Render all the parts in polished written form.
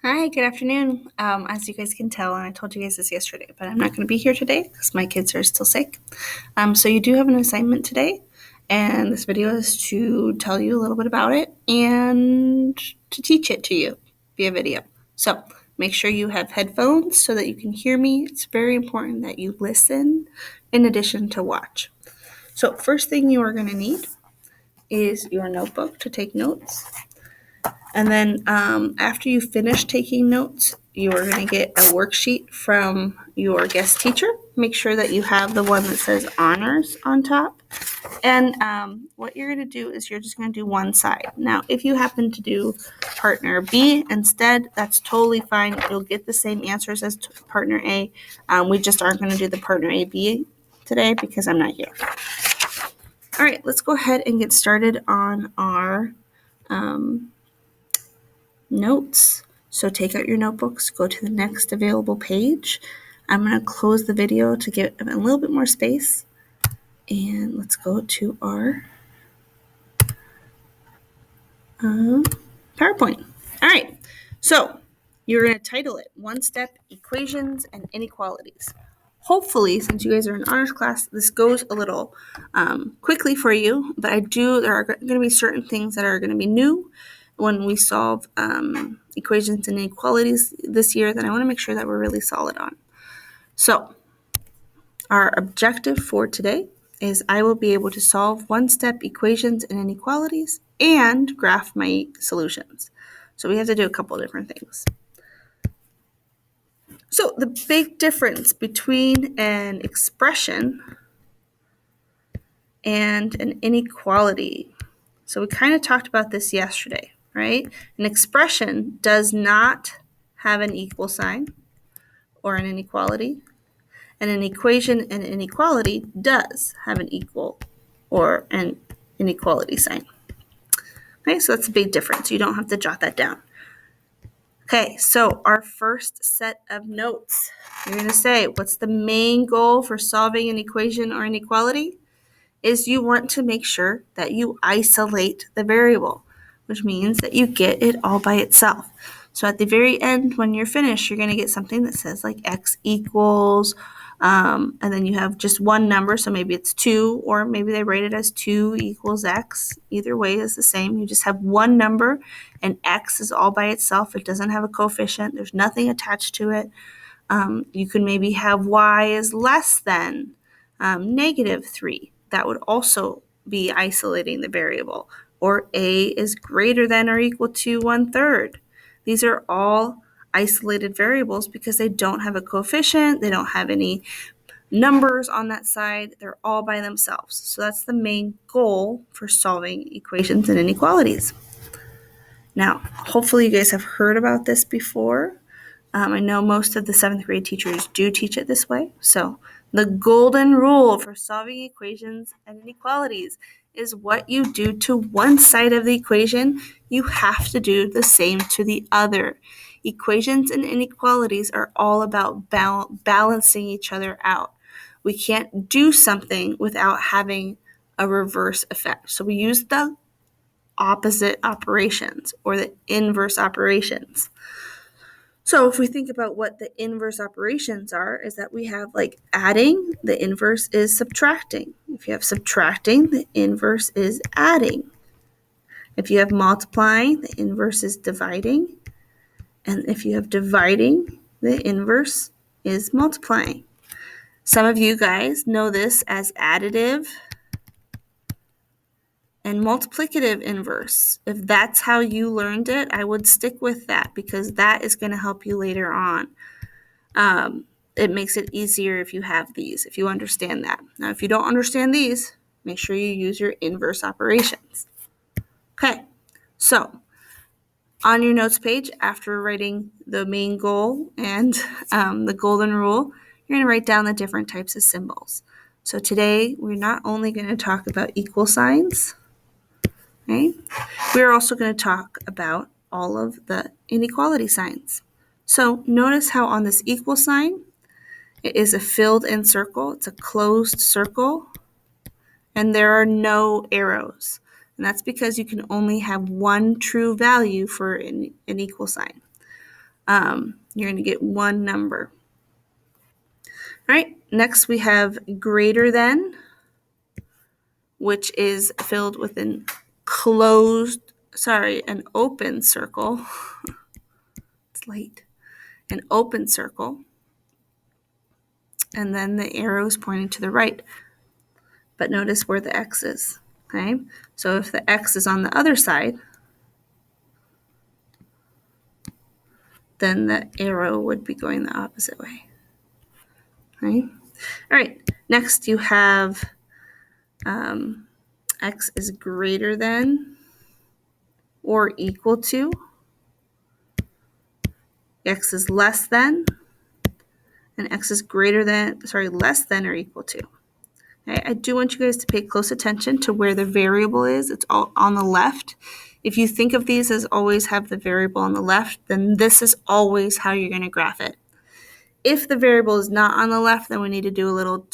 Hi, good afternoon. As you guys can tell, and I told you guys this yesterday, but I'm not going to be here today because my kids are still sick. So you do have an assignment today, and this video is to tell you a little bit about it and to teach it to you via video. So make sure you have headphones so that you can hear me. It's very important that you listen in addition to watch. So first thing you are going to need is your notebook to take notes. And then after you finish taking notes, you're going to get a worksheet from your guest teacher. Make sure that you have the one that says honors on top. And what you're going to do is you're just going to do one side. Now, if you happen to do partner B instead, that's totally fine. You'll get the same answers as partner A. We just aren't going to do the partner A-B today because I'm not here. All right, let's go ahead and get started on our notes. So take out your notebooks, go to the next available page. I'm going to close the video to get a little bit more space. And let's go to our PowerPoint. All right, so you're going to title it One-Step Equations and Inequalities. Hopefully, since you guys are in honors class, this goes a little quickly for you, but there are going to be certain things that are going to be new when we solve equations and inequalities this year that I want to make sure that we're really solid on. So our objective for today is I will be able to solve one-step equations and inequalities and graph my solutions. So we have to do a couple different things. So the big difference between an expression and an inequality. So we kind of talked about this yesterday, right? An expression does not have an equal sign or an inequality, and an equation and an inequality does have an equal or an inequality sign. Okay, so that's a big difference. You don't have to jot that down. Okay, so our first set of notes, you're going to say, what's the main goal for solving an equation or inequality? Is you want to make sure that you isolate the variable, which means that you get it all by itself. So at the very end, when you're finished, you're going to get something that says like x equals, and then you have just one number, so maybe it's 2, or maybe they rate it as 2 equals x. Either way is the same. You just have one number, and x is all by itself. It doesn't have a coefficient. There's nothing attached to it. You could maybe have y is less than negative 3. That would also be isolating the variable. Or a is greater than or equal to 1/3. These are all isolated variables because they don't have a coefficient, they don't have any numbers on that side, they're all by themselves. So that's the main goal for solving equations and inequalities. Now, hopefully you guys have heard about this before. I know most of the 7th grade teachers do teach it this way. So the golden rule for solving equations and inequalities is what you do to one side of the equation, you have to do the same to the other. Equations and inequalities are all about balancing each other out. We can't do something without having a reverse effect. So we use the opposite operations or the inverse operations. So if we think about what the inverse operations are, is that we have like adding, the inverse is subtracting. If you have subtracting, the inverse is adding. If you have multiplying, the inverse is dividing. And if you have dividing, the inverse is multiplying. Some of you guys know this as additive and multiplicative inverse. If that's how you learned it, I would stick with that because that is going to help you later on. It makes it easier if you have these, if you understand that. Now, if you don't understand these, make sure you use your inverse operations. Okay, so on your notes page, after writing the main goal and the golden rule, you're going to write down the different types of symbols. So today, we're not only going to talk about equal signs, okay? We're also going to talk about all of the inequality signs. So notice how on this equal sign, it is a filled-in circle. It's a closed circle, and there are no arrows. And that's because you can only have one true value for an equal sign. you're going to get one number. All right, next we have greater than, which is filled with an open circle. It's late. An open circle. And then the arrow is pointing to the right. But notice where the X is. Okay, so if the X is on the other side, then the arrow would be going the opposite way. Okay? All right, next you have X is greater than or equal to. X is less than, and X is less than or equal to. Okay? I do want you guys to pay close attention to where the variable is. It's all on the left. If you think of these as always have the variable on the left, then this is always how you're going to graph it. If the variable is not on the left, then we need to do a little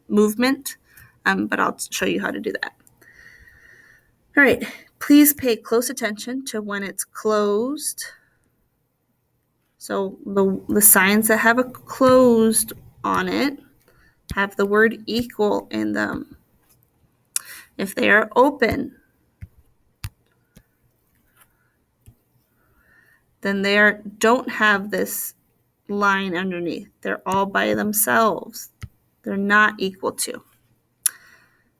movement, but I'll show you how to do that. All right, please pay close attention to when it's closed. So the signs that have a closed on it have the word equal in them. If they are open, then they don't have this line underneath. They're all by themselves. They're not equal to.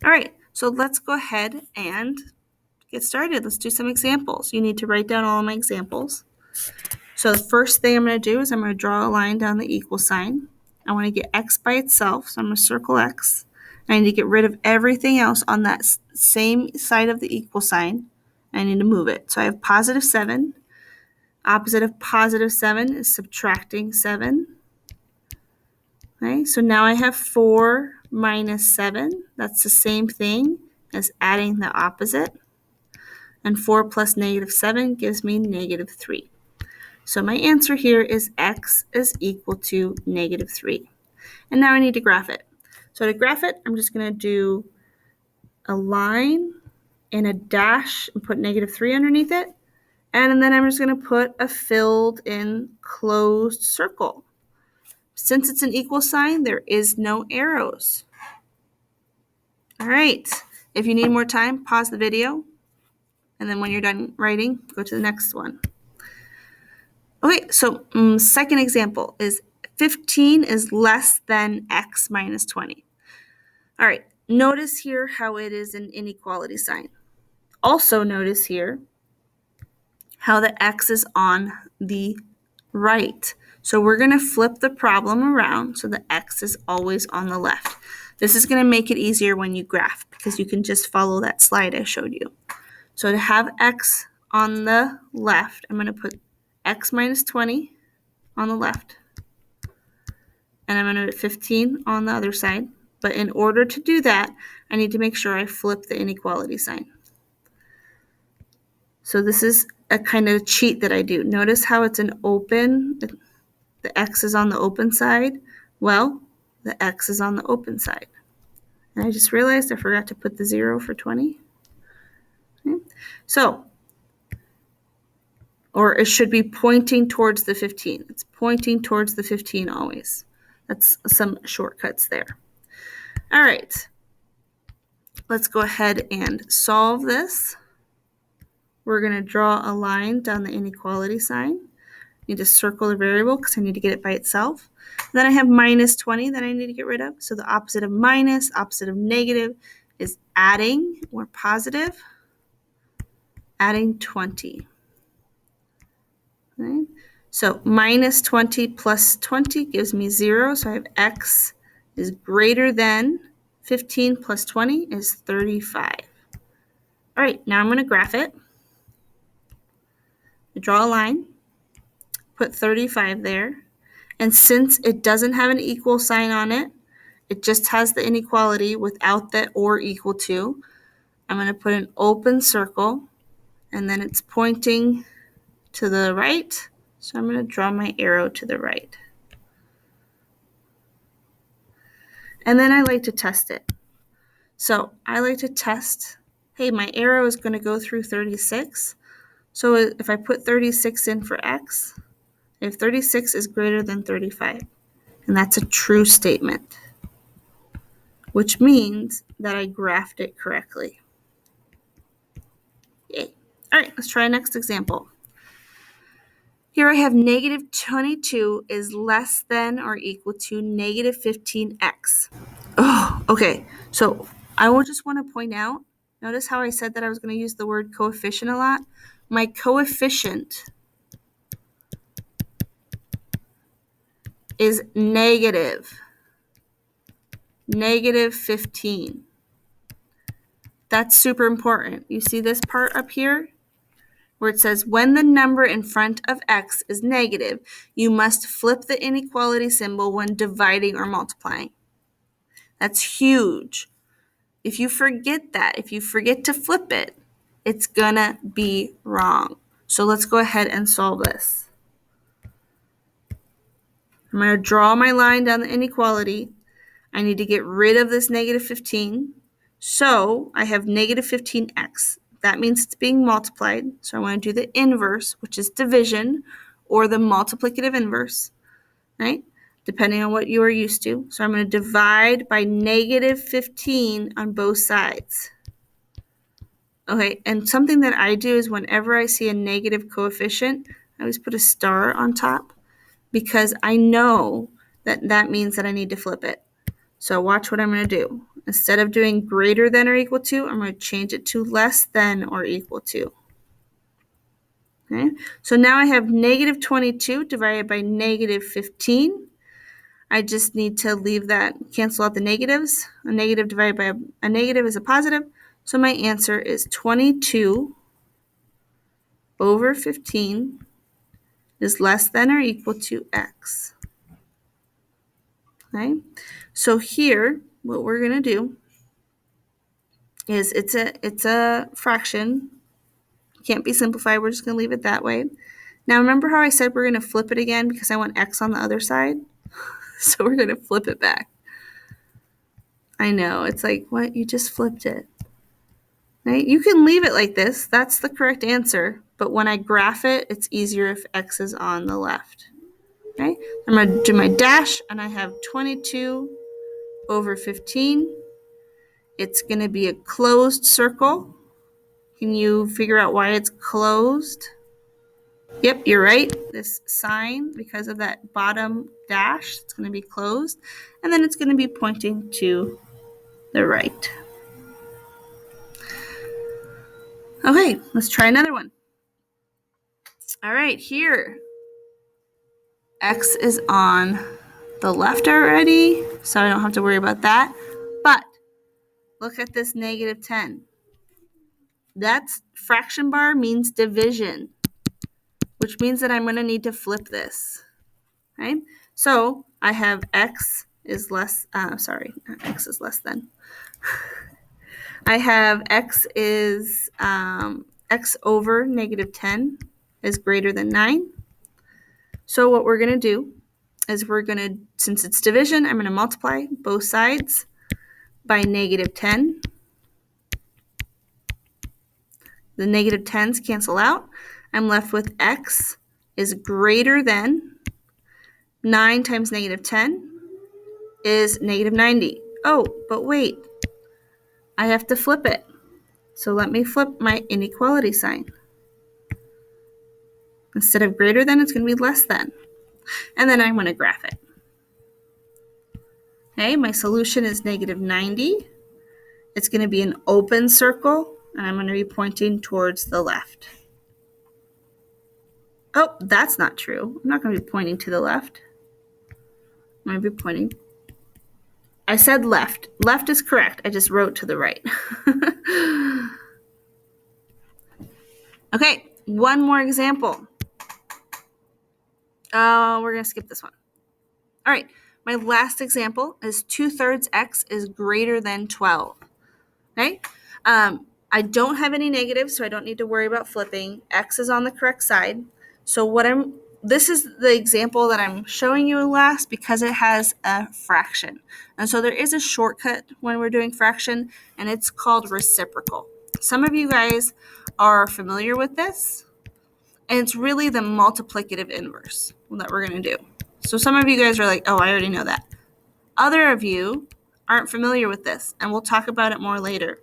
All right, so let's go ahead and get started. Let's do some examples. You need to write down all of my examples. So the first thing I'm going to do is I'm going to draw a line down the equal sign. I want to get X by itself, so I'm going to circle X. I need to get rid of everything else on that same side of the equal sign. I need to move it. So I have positive 7. Opposite of positive 7 is subtracting 7. Okay, so now I have 4 minus 7. That's the same thing as adding the opposite. And 4 plus negative 7 gives me negative 3. So my answer here is X is equal to negative 3. And now I need to graph it. So to graph it, I'm just going to do a line and a dash and put negative 3 underneath it. And then I'm just going to put a filled in closed circle. Since it's an equal sign, there is no arrows. All right. If you need more time, pause the video. And then when you're done writing, go to the next one. Okay, so second example is 15 is less than X minus 20. All right, notice here how it is an inequality sign. Also notice here how the X is on the right. So we're going to flip the problem around so the X is always on the left. This is going to make it easier when you graph because you can just follow that slide I showed you. So to have X on the left, I'm going to put X minus 20 on the left. And I'm going to put 15 on the other side. But in order to do that, I need to make sure I flip the inequality sign. So this is a kind of cheat that I do. Notice how it's an open, the X is on the open side. Well, the X is on the open side. And I just realized I forgot to put the 0 for 20. Okay. So, or it should be pointing towards the 15. It's pointing towards the 15 always. That's some shortcuts there. All right. Let's go ahead and solve this. We're going to draw a line down the inequality sign. I need to circle the variable because I need to get it by itself. Then I have minus 20 that I need to get rid of. So the opposite of minus, opposite of negative is adding or positive. Adding 20. Okay. So minus 20 plus 20 gives me 0. So I have X is greater than 15 plus 20 is 35. All right, now I'm going to graph it. Draw a line, put 35 there. And since it doesn't have an equal sign on it, it just has the inequality without the or equal to, I'm going to put an open circle, and then it's pointing to the right. So I'm going to draw my arrow to the right. And then I like to test it. So I like to test, hey, my arrow is going to go through 36. So if I put 36 in for X, if 36 is greater than 35. And that's a true statement, which means that I graphed it correctly. Yay. All right, let's try our next example. Here I have negative 22 is less than or equal to negative 15x. Oh, okay. So I will just want to point out, notice how I said that I was going to use the word coefficient a lot? My coefficient is negative 15. That's super important. You see this part up here where it says when the number in front of x is negative, you must flip the inequality symbol when dividing or multiplying. That's huge. If you forget that, if you forget to flip it, it's gonna be wrong. So let's go ahead and solve this. I'm gonna draw my line down the inequality. I need to get rid of this negative 15. So I have negative 15x. That means it's being multiplied. So I want to do the inverse, which is division, or the multiplicative inverse, right? Depending on what you are used to. So I'm going to divide by negative 15 on both sides. Okay, and something that I do is whenever I see a negative coefficient, I always put a star on top because I know that that means that I need to flip it. So watch what I'm going to do. Instead of doing greater than or equal to, I'm going to change it to less than or equal to. Okay, so now I have negative 22 divided by negative 15. I just need to leave that, cancel out the negatives. A negative divided by a negative is a positive. So my answer is 22 over 15 is less than or equal to x. Okay, so here, what we're going to do is it's a fraction. Can't be simplified. We're just going to leave it that way. Now, remember how I said we're going to flip it again because I want x on the other side? So we're going to flip it back. I know. It's like, what? You just flipped it. Right? You can leave it like this. That's the correct answer. But when I graph it, it's easier if x is on the left. Okay? I'm going to do my dash, and I have 22 over 15. It's going to be a closed circle. Can you figure out why it's closed? Yep, you're right. This sign, because of that bottom dash, it's going to be closed. And then it's going to be pointing to the right. Okay, let's try another one. All right, here. X is on the left already, so I don't have to worry about that. But look at this negative 10. That's fraction bar means division, which means that I'm going to need to flip this. Okay? So I have x is less, x is less than. I have x is, x over negative 10 is greater than 9. So what we're going to do is since it's division, I'm going to multiply both sides by negative 10. The negative 10s cancel out. I'm left with x is greater than 9 times negative 10 is negative 90. Oh, but wait. I have to flip it. So let me flip my inequality sign. Instead of greater than, it's going to be less than. And then I'm going to graph it. Okay, my solution is negative 90. It's going to be an open circle, and I'm going to be pointing towards the left. Oh, that's not true. I'm not going to be pointing to the left. I'm going to be pointing. I said left. Left is correct. I just wrote to the right. Okay, one more example. We're going to skip this one. All right, my last example is 2/3 x is greater than 12. Okay, I don't have any negatives, so I don't need to worry about flipping. X is on the correct side. So this is the example that I'm showing you last because it has a fraction. And so there is a shortcut when we're doing fraction, and it's called reciprocal. Some of you guys are familiar with this. And it's really the multiplicative inverse that we're going to do. So some of you guys are like, oh, I already know that. Other of you aren't familiar with this, and we'll talk about it more later.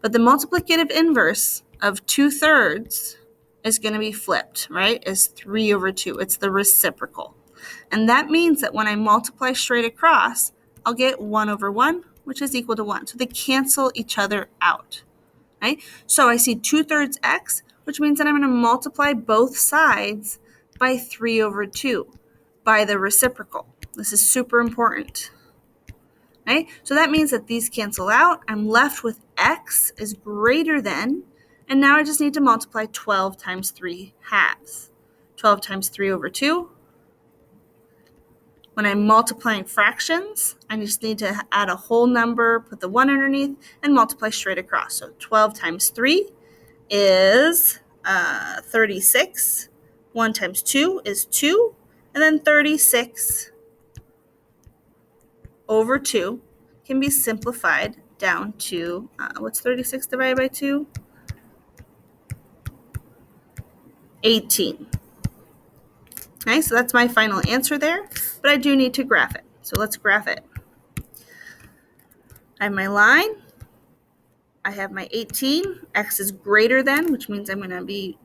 But the multiplicative inverse of 2/3 is going to be flipped, right? Is 3/2. It's the reciprocal. And that means that when I multiply straight across, I'll get 1/1, which is equal to 1. So they cancel each other out, right? So I see 2/3 x, which means that I'm going to multiply both sides by 3/2 by the reciprocal. This is super important. Right? So that means that these cancel out. I'm left with x is greater than, and now I just need to multiply 12 times 3/2. 12 times 3/2. When I'm multiplying fractions, I just need to add a whole number, put the 1 underneath, and multiply straight across. So 12 times 3 is 36. 1 times 2 is 2. And then 36/2 can be simplified down to, what's 36 divided by 2? 18. Okay, so that's my final answer there, but I do need to graph it. So let's graph it. I have my line. I have my 18. X is greater than, which means I'm going to be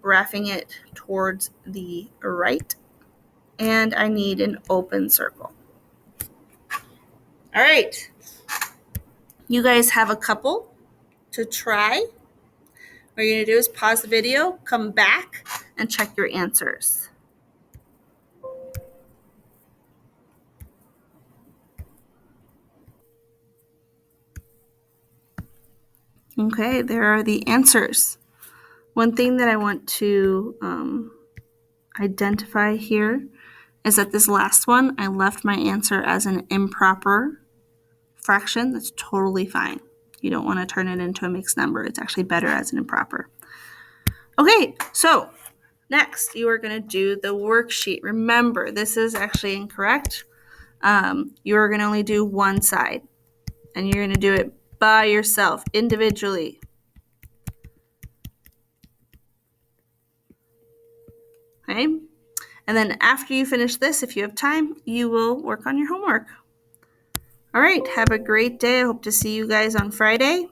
graphing it towards the right. And I need an open circle. All right. You guys have a couple to try. What you're going to do is pause the video, come back, and check your answers. Okay, there are the answers. One thing that I want to identify here is that this last one, I left my answer as an improper fraction. That's totally fine. You don't want to turn it into a mixed number. It's actually better as an improper. Okay, so next you are going to do the worksheet. Remember, this is actually incorrect. You are going to only do one side, and you're going to do it by yourself, individually. Okay? And then after you finish this, if you have time, you will work on your homework. All right, have a great day. I hope to see you guys on Friday.